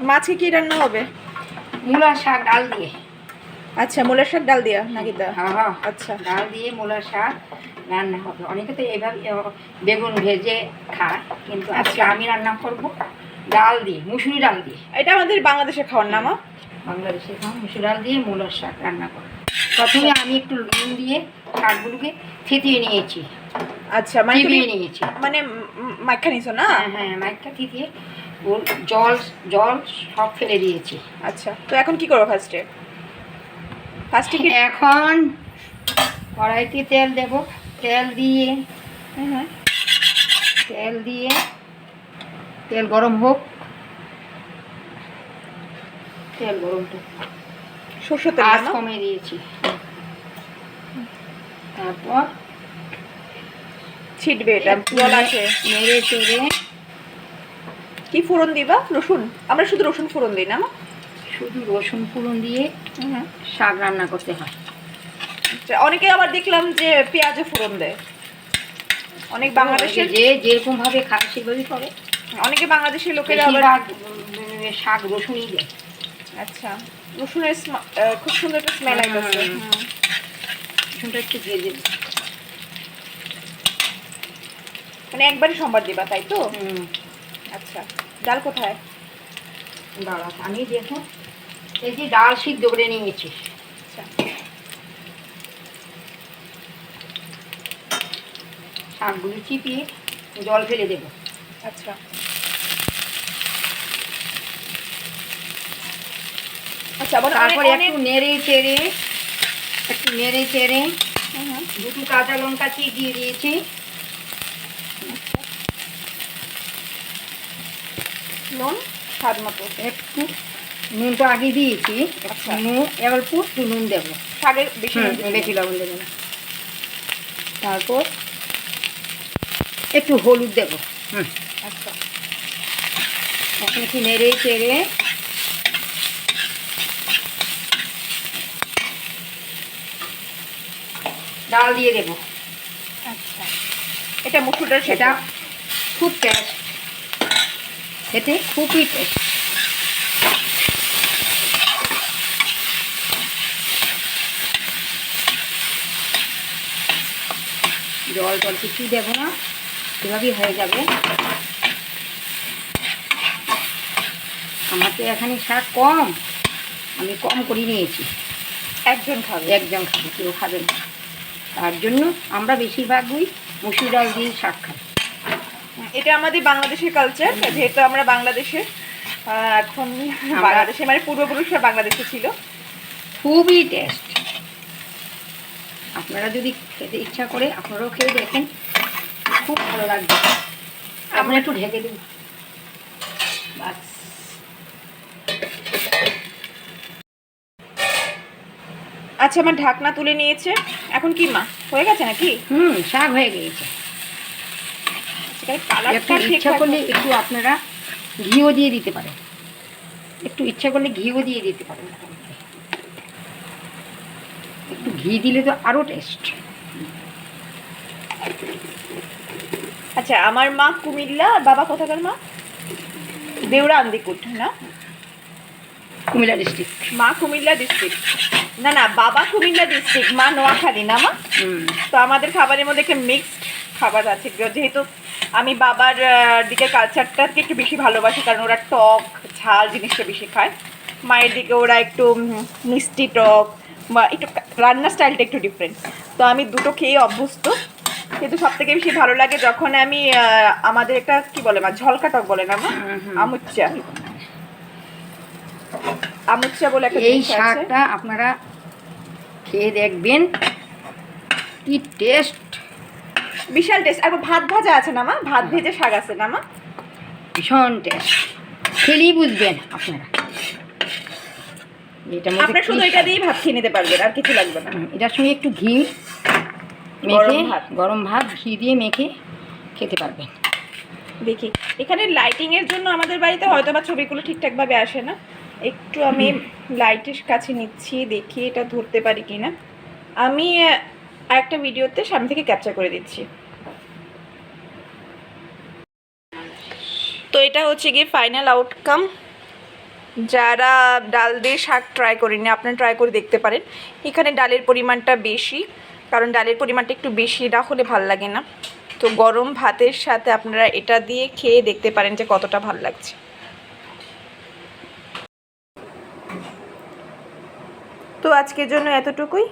মাছে কি রান্না হবে? মূলার শাক ডাল দিয়ে। আচ্ছা, মূলার শাক ডাল দিয়া নাকি? হ্যাঁ, আচ্ছা, ডাল দিয়ে মূলার শাক রান্না হবে। অনেকে তো এইভাবে বেগুন ভেজে খায়, কিন্তু আজকে আমি রান্না করব ডাল দিয়ে, মুসুরি ডাল দিয়ে। এটা আমাদের বাংলাদেশে খাওয়ার না মা? বাংলাদেশে খাওয়া মুসুরি ডাল দিয়ে মূলার শাক রান্না করব। প্রথমে আমি একটু নুন দিয়ে শাকগুলোকে থেতিয়ে নিয়েছি। আচ্ছা, মানে চিবিয়ে নিয়েছি, মানে মাখা নিছো না? হ্যাঁ, মাখা থিতিয়ে ওর জল জল সব ফেলে দিয়েছি। আচ্ছা, তো এখন কি করবো? ফার্স্টে কি এখন কড়াইতে তেল দেব। তেল দিয়ে তেল গরম হোক। তেল গরম হোক, সরষের তেল আঁচ কমে দিয়েছি। তারপর ছিটবে, এটা জল আছে। নেড়ে চেড়ে কি ফোড়ন দিবা? রসুন? আমরা শুধু রসুন ফোড়ন দিই না মা? শুধু রসুন ফোড়ন দিয়ে শাক রান্না করতে হয়। অনেকে আবার দেখলাম যে পেঁয়াজও ফোড়ন দেয়। অনেক বাংলাদেশে যে যেরকম ভাবে খায় সেভাবেই করে। অনেকে বাংলাদেশের লোকেরা আবার শাক রসুনই দেয়। আচ্ছা, রসুনের খুব সুন্দর একটা স্মেল আসছে। রসুনটা একটু ভেজে দিই, মানে একবারই সম্বার দিবা, তাই তো? আচ্ছা, ডাল কোথায়? ডাল আমি দেখো এই যে ডাল সিদ্ধ করে নিয়েছি। আচ্ছা, শাকগুলো চিপিয়ে জল ফেলে দেব। আচ্ছা, আচ্ছা, তারপরে একটু নেড়ে চেড়ে দুটো কাঁচা লঙ্কা দিয়ে দিয়েছি। নুন স্বাদ মতো। একটু নুন তো আগে দিয়েছি, নুন এবার একটু নুন দেবো। শাকে বেশি লবণ দেবো না। তারপর একটু হলুদ দেবো। আচ্ছা, এখন একটু নেড়ে চেড়ে ডাল দিয়ে দেবো। আচ্ছা, এটা মুসুরটা সেটা খুব টেস্ট, খেতে খুবই টেস্ট। জল কিছুই দেবো না, এভাবেই হয়ে যাবে। আমার তো এখানে শাক কম, আমি কম করে নিয়েছি। একজন খাবে, কেউ খাবে না। তার জন্য আমরা বেশিরভাগই মুসুর ডাল দিয়ে শাক খাই। এটা আমাদের বাংলাদেশের কালচার। যেহেতু আমরা বাংলাদেশে, এখন বাংলাদেশে মানে পূর্বপুরুষরা বাংলাদেশে ছিল। খুবই টেস্ট। আপনারা যদি খেতে ইচ্ছা করে আপনারাও খেয়ে দেখেন, খুব ভালো লাগবে। আমরা একটু ঢেকে দিন, বাস। আচ্ছা, আমার ঢাকনা তুলে নিয়েছে। এখন কি মা হয়ে গেছে নাকি? শাক হয়ে গিয়েছে। ইচ্ছা করলে একটু আপনারা ঘিও দিয়ে দিতে পারেন। একটু ঘি দিলে তো আরো টেস্ট। আচ্ছা, আমার মা কুমিল্লা, বাবা কোথাকার? মা দেউরা আন্দিকুট না? কুমিল্লা ডিস্ট্রিক্ট। মা কুমিল্লা ডিস্ট্রিক্ট না, বাবা কুমিল্লা ডিস্ট্রিক্ট, মা নোয়াখালী না মা? তো আমাদের খাবারের মধ্যে একটা মিক্সড খাবার আছে। যেহেতু আমি বাবার দিকে কালচারটাকে একটু বেশি ভালোবাসি, কারণ ওরা টক ঝাল জিনিসটা বেশি খায়। মায়ের দিকে ওরা একটু মিষ্টি টক বা একটু রান্নার স্টাইলটা একটু ডিফারেন্ট। তো আমি দুটো খেয়ে অভ্যস্ত, কিন্তু সব থেকে বেশি ভালো লাগে যখন আমি আমাদের একটা কি বলে মা, ঝলকা টক বলে না মা? আমুচ্চা বলে একটা এই শাকটা আপনারা খেয়ে দেখবেন, কি টেস্ট, বিশাল টেস্ট। আর ভাত ভাজা আছে না মা? ভাত ভেজে শাক আছে না মা? ভীষণ টেস্ট, খেলেই বুঝবেন আপনারা। আপনারা শুধু এটা দিয়েই ভাত খেয়ে নিতে পারবেন, আর কিছু লাগবে না। এটার সঙ্গে একটু ঘি মেখে, গরম ভাত ঘি দিয়ে মেখে খেতে পারবেন। দেখি, এখানে লাইটিং এর জন্য আমাদের বাড়িতে হয়তো বা ছবিগুলো ঠিকঠাকভাবে আসে না। একটু আমি লাইটের কাছে নিচ্ছি, দেখি এটা ধরতে পারি কিনা। আমি আরেকটা ভিডিওতে সামনে থেকে ক্যাপচার করে দিচ্ছি। তো এটা হচ্ছে গিয়ে ফাইনাল আউটকাম। যারা ডাল দিয়ে শাক ট্রাই করেনি আপনারা ট্রাই করে দেখতে পারেন। এখানে ডালের পরিমাণটা বেশি, কারণ ডালের পরিমাণটা একটু বেশি না হলে ভাল লাগে না। তো গরম ভাতের সাথে আপনারা এটা দিয়ে খেয়ে দেখতে পারেন যে কতটা ভাল লাগছে। তো আজকের জন্য এতটুকুই।